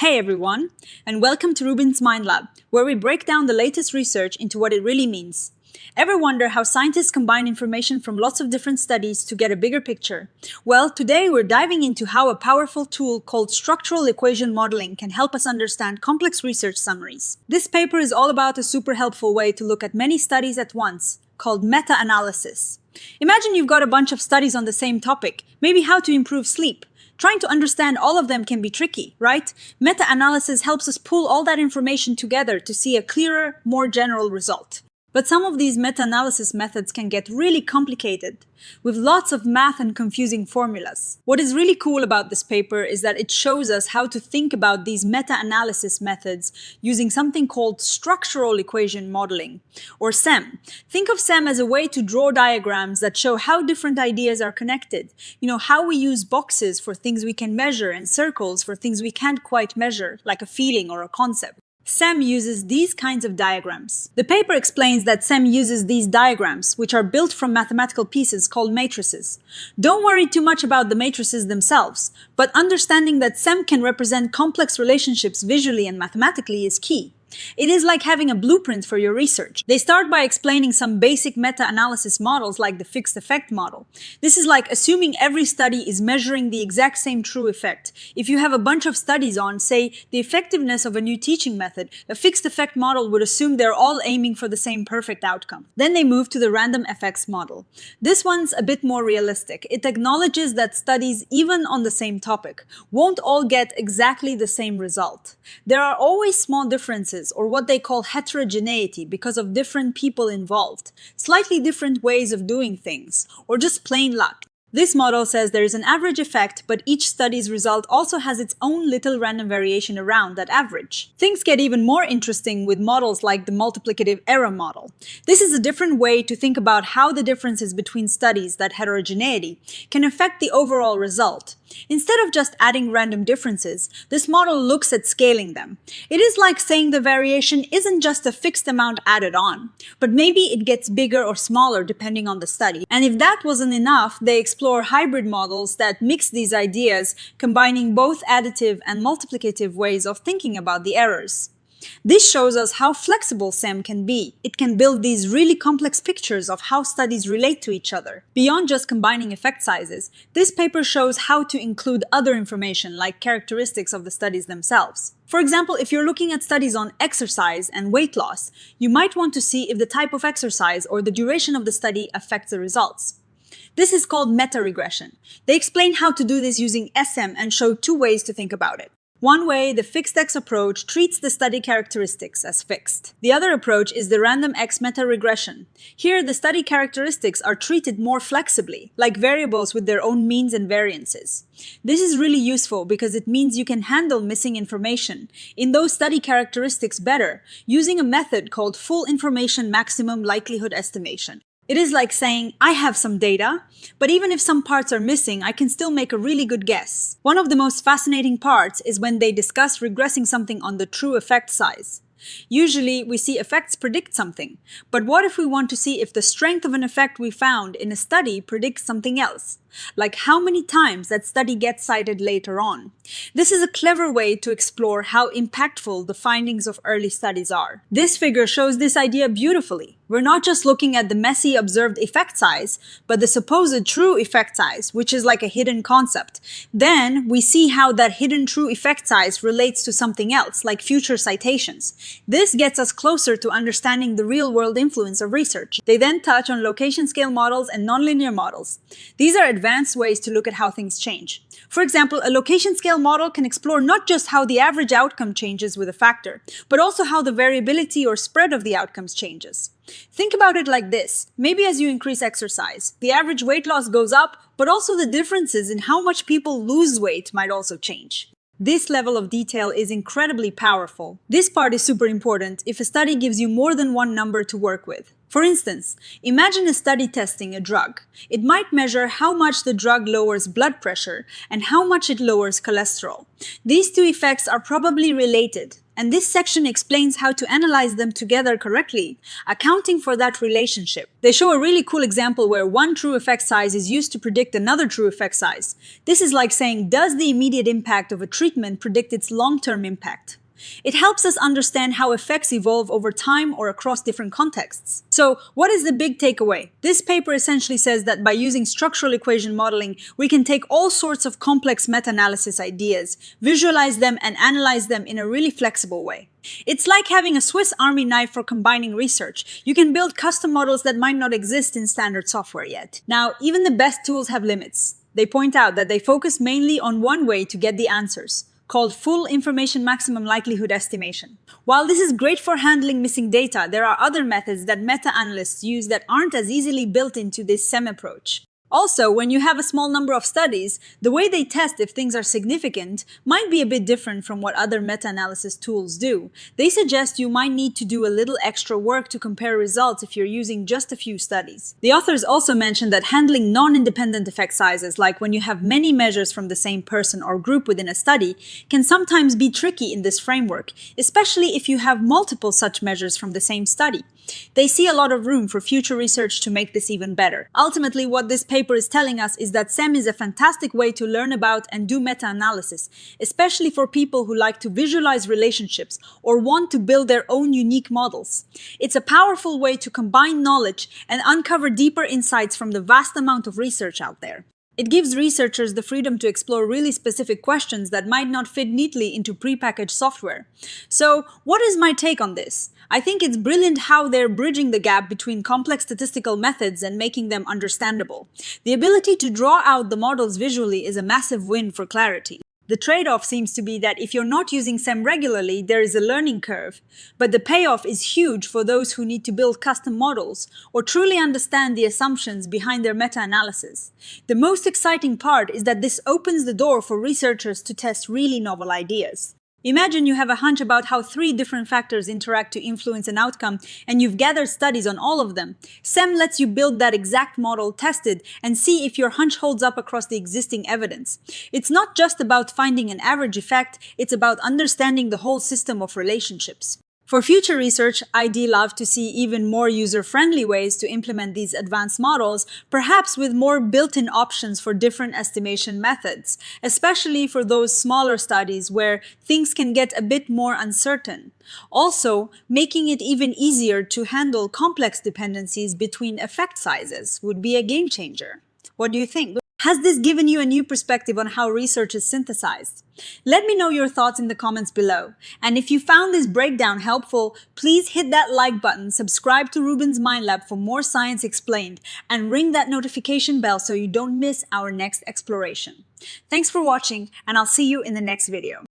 Hey everyone, and welcome to RUBIN'S Mind Lab, where we break down the latest research into what it really means. Ever wonder how scientists combine information from lots of different studies to get a bigger picture? Well, today we're diving into how a powerful tool called structural equation modeling can help us understand complex research summaries. This paper is all about a super helpful way to look at many studies at once, called meta-analysis. Imagine you've got a bunch of studies on the same topic, maybe how to improve sleep. Trying to understand all of them can be tricky, right? Meta-analysis helps us pull all that information together to see a clearer, more general result. But some of these meta-analysis methods can get really complicated, with lots of math and confusing formulas. What is really cool about this paper is that it shows us how to think about these meta-analysis methods using something called structural equation modeling, or SEM. Think of SEM as a way to draw diagrams that show how different ideas are connected. How we use boxes for things we can measure and circles for things we can't quite measure, like a feeling or a concept. SEM uses these kinds of diagrams. The paper explains that SEM uses these diagrams, which are built from mathematical pieces called matrices. Don't worry too much about the matrices themselves, but understanding that SEM can represent complex relationships visually and mathematically is key. It is like having a blueprint for your research. They start by explaining some basic meta-analysis models like the fixed effect model. This is like assuming every study is measuring the exact same true effect. If you have a bunch of studies on, say, the effectiveness of a new teaching method, a fixed effect model would assume they're all aiming for the same perfect outcome. Then they move to the random effects model. This one's a bit more realistic. It acknowledges that studies, even on the same topic, won't all get exactly the same result. There are always small differences, or what they call heterogeneity, because of different people involved, slightly different ways of doing things, or just plain luck. This model says there is an average effect, but each study's result also has its own little random variation around that average. Things get even more interesting with models like the multiplicative error model. This is a different way to think about how the differences between studies, that heterogeneity, can affect the overall result. Instead of just adding random differences, this model looks at scaling them. It is like saying the variation isn't just a fixed amount added on, but maybe it gets bigger or smaller depending on the study. And if that wasn't enough, they explore hybrid models that mix these ideas, combining both additive and multiplicative ways of thinking about the errors. This shows us how flexible SEM can be. It can build these really complex pictures of how studies relate to each other. Beyond just combining effect sizes, this paper shows how to include other information like characteristics of the studies themselves. For example, if you're looking at studies on exercise and weight loss, you might want to see if the type of exercise or the duration of the study affects the results. This is called meta-regression. They explain how to do this using SM and show two ways to think about it. One way, the fixed X approach treats the study characteristics as fixed. The other approach is the random X meta-regression. Here, the study characteristics are treated more flexibly, like variables with their own means and variances. This is really useful because it means you can handle missing information in those study characteristics better using a method called full information maximum likelihood estimation. It is like saying, I have some data, but even if some parts are missing, I can still make a really good guess. One of the most fascinating parts is when they discuss regressing something on the true effect size. Usually, we see effects predict something, but what if we want to see if the strength of an effect we found in a study predicts something else? Like how many times that study gets cited later on. This is a clever way to explore how impactful the findings of early studies are. This figure shows this idea beautifully. We're not just looking at the messy observed effect size, but the supposed true effect size, which is like a hidden concept. Then we see how that hidden true effect size relates to something else, like future citations. This gets us closer to understanding the real-world influence of research. They then touch on location scale models and nonlinear models. These are advanced ways to look at how things change. For example, a location scale model can explore not just how the average outcome changes with a factor, but also how the variability or spread of the outcomes changes. Think about it like this. Maybe as you increase exercise, the average weight loss goes up, but also the differences in how much people lose weight might also change. This level of detail is incredibly powerful. This part is super important if a study gives you more than one number to work with. For instance, imagine a study testing a drug. It might measure how much the drug lowers blood pressure and how much it lowers cholesterol. These two effects are probably related, and this section explains how to analyze them together correctly, accounting for that relationship. They show a really cool example where one true effect size is used to predict another true effect size. This is like saying, does the immediate impact of a treatment predict its long-term impact? It helps us understand how effects evolve over time or across different contexts. So, what is the big takeaway? This paper essentially says that by using structural equation modeling, we can take all sorts of complex meta-analysis ideas, visualize them, and analyze them in a really flexible way. It's like having a Swiss Army knife for combining research. You can build custom models that might not exist in standard software yet. Now, even the best tools have limits. They point out that they focus mainly on one way to get the answers, called full information maximum likelihood estimation. While this is great for handling missing data, there are other methods that meta-analysts use that aren't as easily built into this SEM approach. Also, when you have a small number of studies, the way they test if things are significant might be a bit different from what other meta-analysis tools do. They suggest you might need to do a little extra work to compare results if you're using just a few studies. The authors also mention that handling non-independent effect sizes, like when you have many measures from the same person or group within a study, can sometimes be tricky in this framework, especially if you have multiple such measures from the same study. They see a lot of room for future research to make this even better. Ultimately, what this paper is telling us is that SEM is a fantastic way to learn about and do meta-analysis, especially for people who like to visualize relationships or want to build their own unique models. It's a powerful way to combine knowledge and uncover deeper insights from the vast amount of research out there. It gives researchers the freedom to explore really specific questions that might not fit neatly into prepackaged software. So, what is my take on this? I think it's brilliant how they're bridging the gap between complex statistical methods and making them understandable. The ability to draw out the models visually is a massive win for clarity. The trade-off seems to be that if you're not using SEM regularly, there is a learning curve, but the payoff is huge for those who need to build custom models or truly understand the assumptions behind their meta-analysis. The most exciting part is that this opens the door for researchers to test really novel ideas. Imagine you have a hunch about how 3 different factors interact to influence an outcome, and you've gathered studies on all of them. SEM lets you build that exact model, test it, and see if your hunch holds up across the existing evidence. It's not just about finding an average effect, it's about understanding the whole system of relationships. For future research, I'd love to see even more user-friendly ways to implement these advanced models, perhaps with more built-in options for different estimation methods, especially for those smaller studies where things can get a bit more uncertain. Also, making it even easier to handle complex dependencies between effect sizes would be a game changer. What do you think? Has this given you a new perspective on how research is synthesized? Let me know your thoughts in the comments below. And if you found this breakdown helpful, please hit that like button, subscribe to RUBIN'S Mind Lab for more science explained, and ring that notification bell so you don't miss our next exploration. Thanks for watching, and I'll see you in the next video.